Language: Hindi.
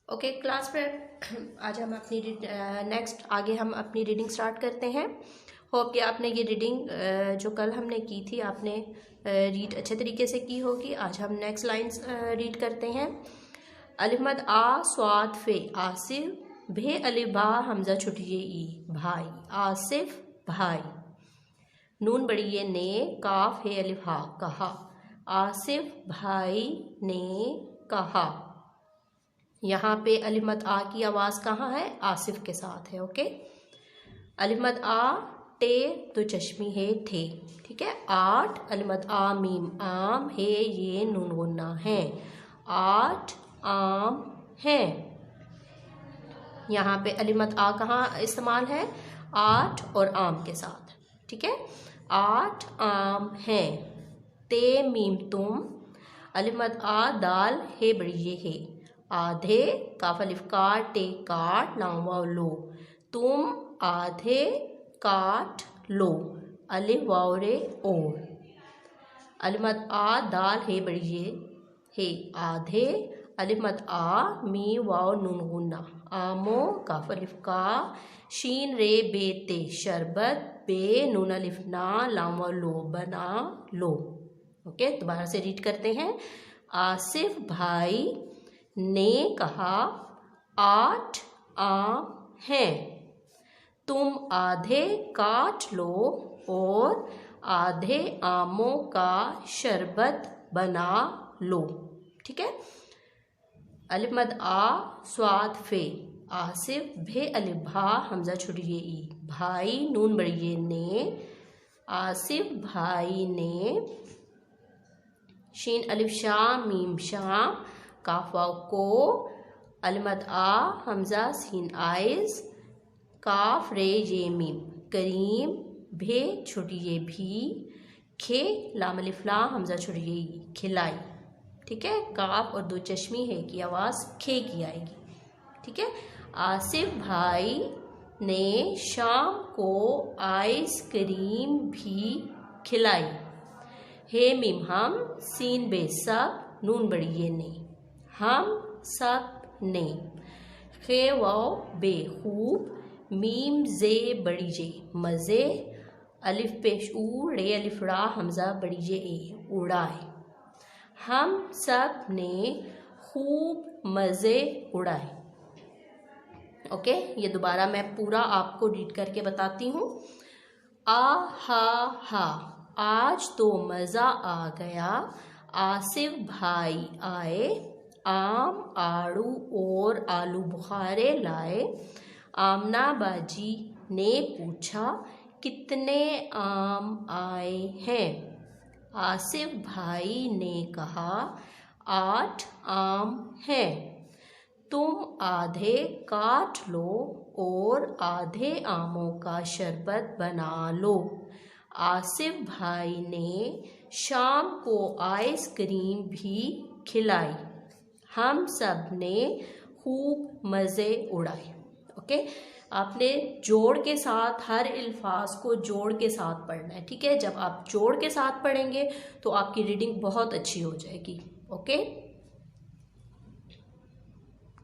ओके क्लास फ्रेंड, आज हम अपनी नेक्स्ट आगे हम अपनी रीडिंग स्टार्ट करते हैं। होप कि आपने ये रीडिंग जो कल हमने की थी आपने रीड अच्छे तरीके से की होगी। आज हम नेक्स्ट लाइंस रीड करते हैं। अलिफ मद आ स्वाद फे आसिफ भे अलिफ बा हमजा छुटिए ई भाई आसिफ भाई। नून बड़िए ने काफ है अलिफ हा कहा आसिफ भाई ने कहा। यहाँ पे अलिफ मद आ की आवाज़ कहाँ है? आसिफ के साथ है। ओके, अलिफ मद आ टे तो चश्मी है थे। ठीक है, आठ अलिफ मद आ मीम आम है ये नून गुन्ना है आठ आम है। यहाँ पे अलिफ मद आ कहाँ इस्तेमाल है? आठ और आम के साथ। ठीक है, आठ आम है। ते मीम तुम अलिफ मद आ दाल है बड़िए है आधे काफ अलिफ काट टे काट लाम वाव लो तुम आधे काट लो अलिफ वाव रे और। अलिफ मद आ दाल है बड़िए है आधे अलिफ मद आ मी वाव नून गुन्ना आमो काफ अलिफ का शीन रे बेते शरबत बे नून अलिफ ना लाम वाव लो बना लो। ओके, दोबारा से रीड करते हैं। आसिफ भाई ने कहा आठ आम हैं, तुम आधे काट लो और आधे आमों का शरबत बना लो। ठीक है, अलिफ मद आ स्वाद फे आसिफ भे अलिफ भा हमजा छुड़िए ई भाई नून बड़िए ने आसिफ भाई ने शीन अलिफ शाह मीम शाह काफ वाव को अलिफ मद आ हमजा सीन आइज काफ रे ये मीम करीम भे छुड़िए भी खे लाम अलिफ ला हमजा छुड़िए खिलाई। ठीक है, काफ और दो चश्मी है की आवाज़ खे की आएगी। ठीक है, आसिफ भाई ने शाम को आइसक्रीम भी खिलाई हे मीम हम सीन बे सब नून बड़िए ने हम सब ने खे वाव बे खूब मीम जे बड़ी जे मज़े अलिफ पेश ऊ रे अलिफ रा हमजा बड़ी जे ए उड़ाए हम सब ने खूब मज़े उड़ाए। ओके, ये दोबारा मैं पूरा आपको रीड करके बताती हूँ। आ हा आज तो मज़ा आ गया आसिफ भाई आए आम आड़ू और आलू बुखारे लाए आमना बाजी ने पूछा कितने आम आए हैं आसिफ भाई ने कहा आठ आम हैं, तुम आधे काट लो और आधे आमों का शरबत बना लो। आसिफ भाई ने शाम को आइसक्रीम भी खिलाई हम सब ने खूब मज़े उड़ाए। ओके, आपने जोड़ के साथ हर अल्फाज को जोड़ के साथ पढ़ना है। ठीक है, जब आप जोड़ के साथ पढ़ेंगे तो आपकी रीडिंग बहुत अच्छी हो जाएगी। ओके।